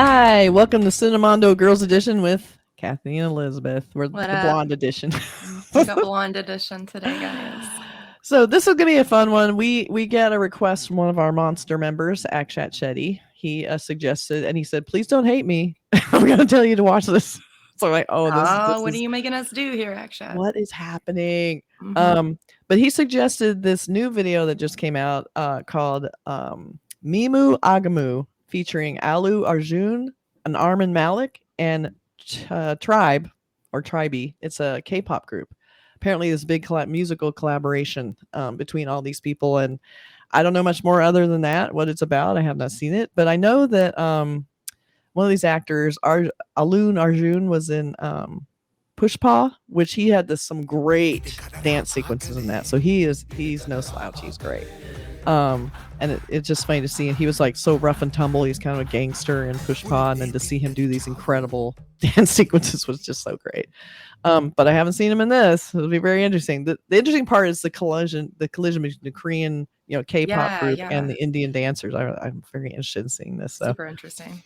Hi, welcome to Cinemondo Grrls Edition with Kathy and Elizabeth. We're What the up? blonde edition. We got blonde edition today, guys. So this is going to be a fun one. We get a request from one of our monster members, Akshat Shetty. He suggested, and he said, "Please don't hate me. I'm going to tell you to watch this." So I'm like, "Oh, this What is are you making us do here, Akshat? what is happening?" Mhm. But he suggested this new video that just came out called Memu Aaguma, featuring Allu Arjun, an Armaan Malik, and Tribe or Tribe. It's a K-pop group. Apparently, this big musical collaboration between all these people, and I don't know much more other than that. What it's about, I have not seen it, but I know that one of these actors, Allu Arjun, was in Pushpa, which he had some great dance sequences in that. So he's no slouch. He's great. And it's just funny to see. And he was like so rough and tumble. He's kind of a gangster in Pushpa, and then to see him do these incredible dance sequences was just so great. But I haven't seen him in this. It'll be very interesting. The interesting part is the collision between the Korean, K-pop group and the Indian dancers. I'm very interested in seeing this. So. Super interesting.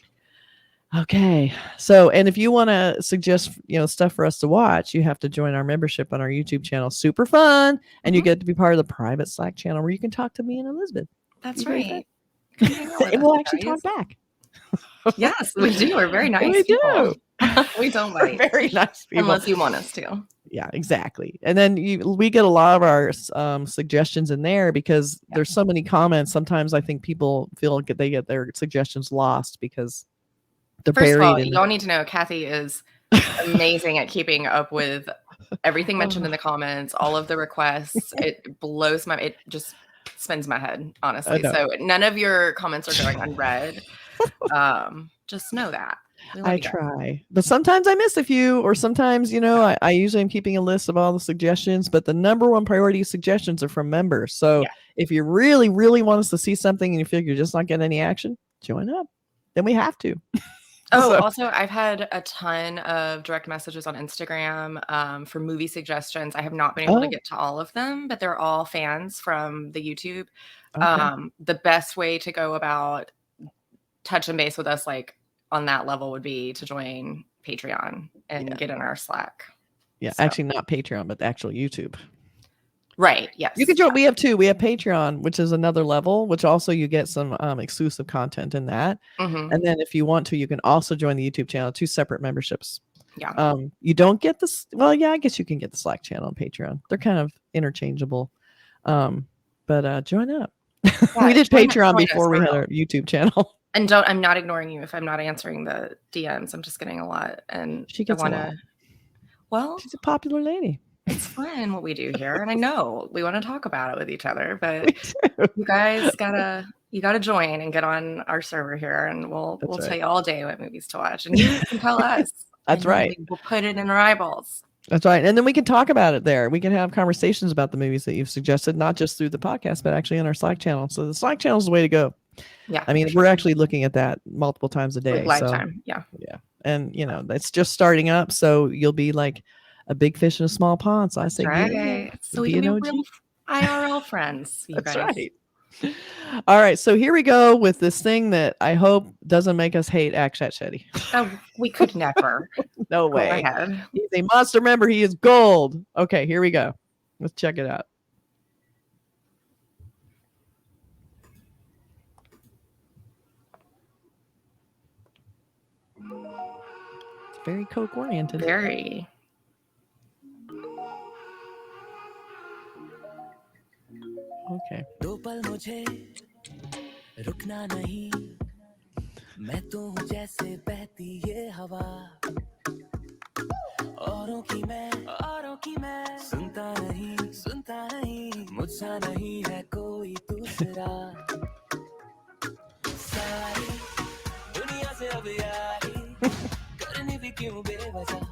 Okay. So, and if you want to suggest, stuff for us to watch, you have to join our membership on our YouTube channel. Super fun. And you get to be part of the private Slack channel where you can talk to me and Elizabeth. That's right. And we'll actually talk back. Yes, we do. We're very nice we people. Do. We don't bite. Very nice people. Unless you want us to. Yeah, exactly. And then we get a lot of our suggestions in there because there's so many comments. Sometimes I think people feel like they get their suggestions lost because they're First buried. Of all, you don't need to know Kathy is amazing at keeping up with everything mentioned in the comments, all of the requests. It blows it just spins my head, honestly. So none of your comments are going unread. Just know that. I try, but sometimes I miss a few, or sometimes, I usually am keeping a list of all the suggestions, but the number one priority suggestions are from members. So if you really, really want us to see something and you feel like you're just not getting any action, join up. Then we have to. Also, I've had a ton of direct messages on Instagram for movie suggestions. I have not been able to get to all of them, but they're all fans from the YouTube. Okay. The best way to go about touching base with us, like on that level, would be to join Patreon and get in our Slack. Yeah, so. Actually not Patreon, but the actual YouTube. Right. Yes. You can join. We have two. We have Patreon, which is another level, which also you get some exclusive content in that. Mm-hmm. And then if you want to, you can also join the YouTube channel, 2 separate memberships. Yeah. You don't get this. Well, yeah, I guess you can get the Slack channel and Patreon. They're kind of interchangeable. But join up. Yeah, we did Patreon before we had our YouTube channel. And I'm not ignoring you if I'm not answering the DMs. I'm just getting a lot. And she gets a lot. Well, she's a popular lady. It's fun what we do here, and I know we want to talk about it with each other, but you guys gotta join and get on our server here, and we'll tell you all day what movies to watch, and you can tell us. That's right. We'll put it in our eyeballs. That's right, and then we can talk about it there. We can have conversations about the movies that you've suggested, not just through the podcast, but actually on our Slack channel. So the Slack channel is the way to go. Yeah, I mean, we're actually looking at that multiple times a day. Like lifetime, yeah. And it's just starting up, so you'll be like a big fish in a small pond. So I say, right. So we can be real IRL friends. That's right. All right. So here we go with this thing that I hope doesn't make us hate Akshat Shetty. Oh, we could never. No way. He's a monster member. He is gold. Okay, here we go. Let's check it out. It's very Coke oriented. Very. Okay. दो पल मुझे रुकना नहीं मैं तो हूँ जैसे बहती ये हवा औरों की मैं सुनता नहीं मुझसा नहीं है कोई दूसरा सारी दुनिया से अब यारी करनी भी क्यों बेवजह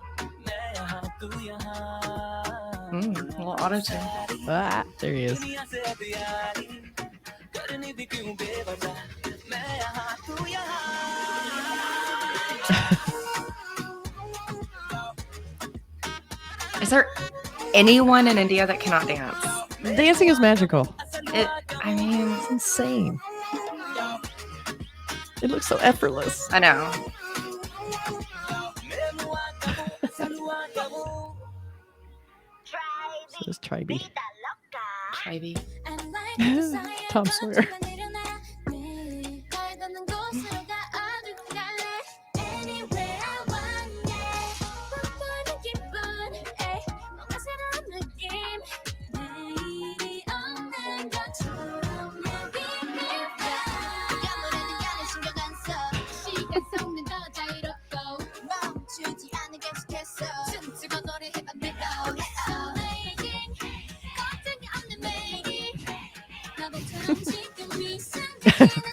मैं यहाँ तू यहाँ Well, auto-tune. There he is. Is there anyone in India that cannot dance? Dancing is magical. It's insane. It looks so effortless. I know. So this Tribe. Ivy. Tom Sawyer.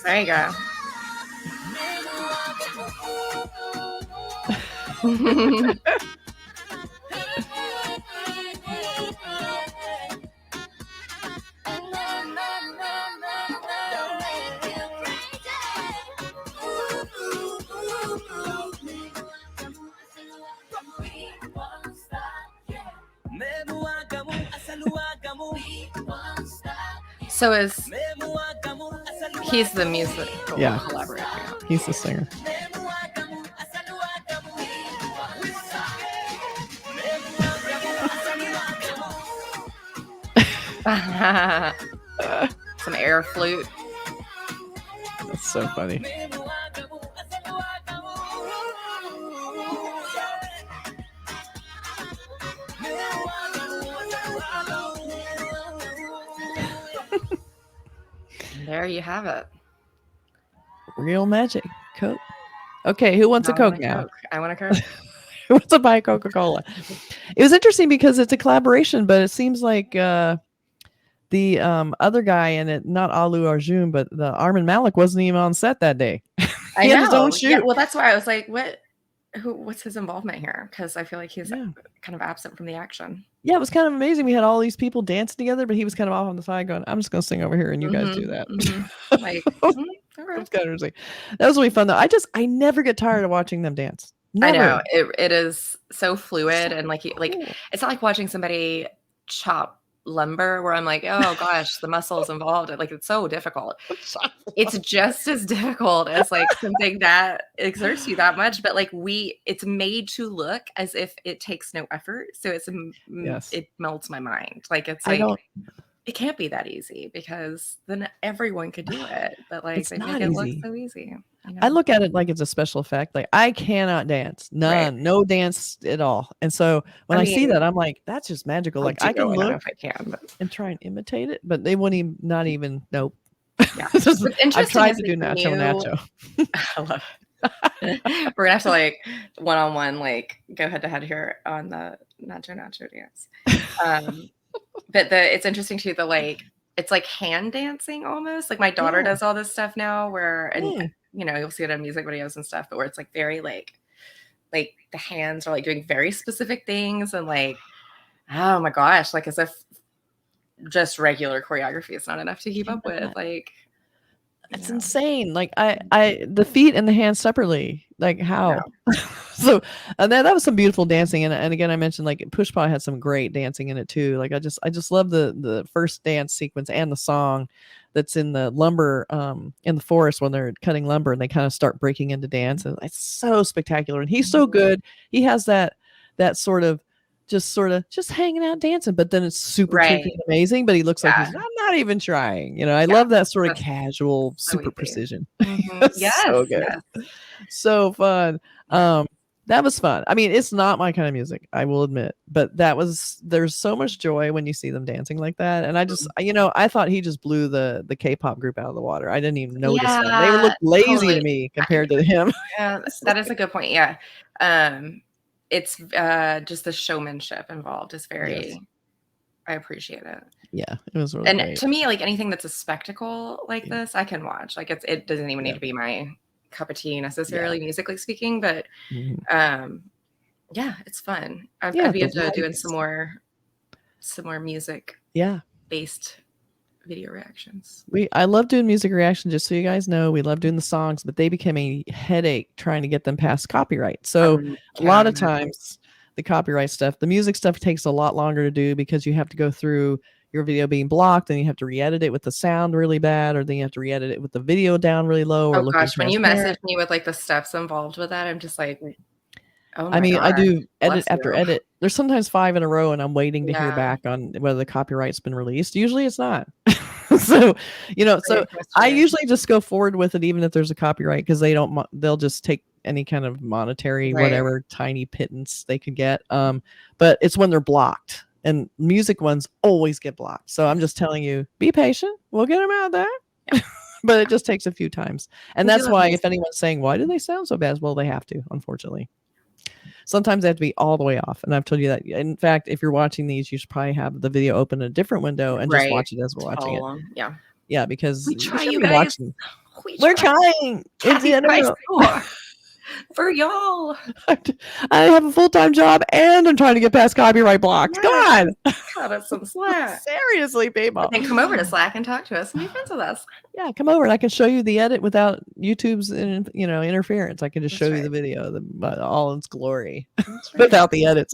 There you go. So he's the musical collaborator. He's the singer. Some air flute. That's so funny. There you have it. Real magic. Coke. Okay, who wants a Coke now? Coke. I want a Coke. Who wants to buy a Coca-Cola? It was interesting because it's a collaboration, but it seems like the other guy in it, not Allu Arjun, but the Armaan Malik wasn't even on set that day. He had his own shoot. Yeah, well, that's why I was like, what's his involvement here? Because I feel like he's kind of absent from the action. Yeah, it was kind of amazing. We had all these people dancing together, but he was kind of off on the side going, I'm just going to sing over here and you guys do that. Like, That's kind of interesting. That was really fun, though. I never get tired of watching them dance. Never. I know. It is so fluid and like it's not like watching somebody chop lumber where I'm like, oh gosh, the muscles involved. Like, it's so difficult. It's just as difficult as like something that exerts you that much, but like it's made to look as if it takes no effort. So it melts my mind. Like, it's like it can't be that easy because then everyone could do it. But like they make it look so easy. I look at it like it's a special effect. Like, I cannot dance. None. No dance at all. And so when I see that, I'm like, that's just magical. Like, I can look and try and imitate it, but they wouldn't not even nope. Yeah. I've tried to do Nacho. I love it. We're gonna have to like one-on-one, like go head-to-head here on the Nacho dance. But it's interesting too, it's like hand dancing almost. Like, my daughter does all this stuff now you'll see it in music videos and stuff, but where it's like very like the hands are like doing very specific things and like, oh my gosh, like as if just regular choreography is not enough to keep up with. Like, it's insane. Like, I the feet and the hands separately. Like, how? Yeah. So, and that was some beautiful dancing. And again, I mentioned like Pushpa had some great dancing in it too. Like, I just love the first dance sequence and the song that's in the lumber in the forest when they're cutting lumber and they kind of start breaking into dance. And it's so spectacular. And he's so good. He has that sort of just hanging out dancing, but then it's super amazing. But he looks like I'm not even trying. I love that sort of casual, super precision. Yes, so good, so fun. That was fun. I mean, it's not my kind of music, I will admit, but there's so much joy when you see them dancing like that. And I just, I thought he just blew the K-pop group out of the water. I didn't even notice them. They would look lazy to me compared to him. Yeah, that is a good point. Yeah. It's just the showmanship involved is very, I appreciate it. Yeah, it was really great. To me, like anything that's a spectacle like this, I can watch. Like, it doesn't even need to be my cup of tea necessarily, musically speaking, but it's fun. I'd be into doing some more music based video reactions. I love doing music reactions, just so you guys know. We love doing the songs, but they became a headache trying to get them past copyright. So a lot of times the copyright stuff, the music stuff takes a lot longer to do because you have to go through your video being blocked, and you have to re-edit it with the sound really bad, or then you have to re-edit it with the video down really low, or Oh looking gosh, when you transparent. message me with like the steps involved with that, I'm just like, oh I my mean, I God. do edit Bless after you. edit. There's sometimes 5 in a row, and I'm waiting to hear Yeah. back on whether the copyright's been released. Usually it's not. So, so Very I frustrating. usually just go forward with it, even if there's a copyright, because they'll just take any kind of monetary, Right. whatever tiny pittance they could get. But it's when they're blocked, and music ones always get blocked. So I'm just telling you, be patient. We'll get them out there. Yeah. But it just takes a few times. And We do that's love why music. if anyone's saying, why do they sound so bad? Well, they have to, unfortunately. Sometimes they have to be all the way off. And I've told you that. In fact, if you're watching these, you should probably have the video open in a different window and just Right. watch it as we're watching it. Follow 'em. Yeah. Yeah, because We you try, shouldn't you be guys. watching. We We're try. trying. It's Happy the Christ end of for y'all. I have a full-time job and I'm trying to get past copyright blocks. Come on. Cut us some slack. Seriously, people. Then come over to Slack and talk to us and be friends with us. Yeah, come over and I can show you the edit without YouTube's interference. I can just That's show you right. the video, all its glory, That's right. without the edits.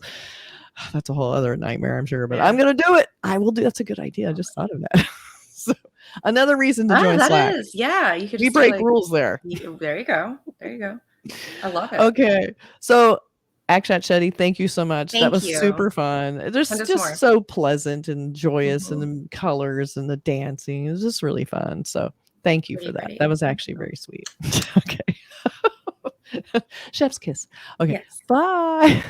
That's a whole other nightmare, I'm sure, but Yeah. I'm gonna do it. I will do. That's a good idea. I just thought of that. So another reason to join that Slack. is. Yeah, you could We just break be like, rules there. there you go. There you go. I love it. Okay, so Akshat, Shetty, thank you so much. That Thank was you. super fun. It's Send us just more. so pleasant and joyous, Mhm. and the colors and the dancing. It was just really fun. So thank you for Pretty that. great. That was Thank actually you. very sweet. Okay. Chef's kiss. Okay. Yes. Bye.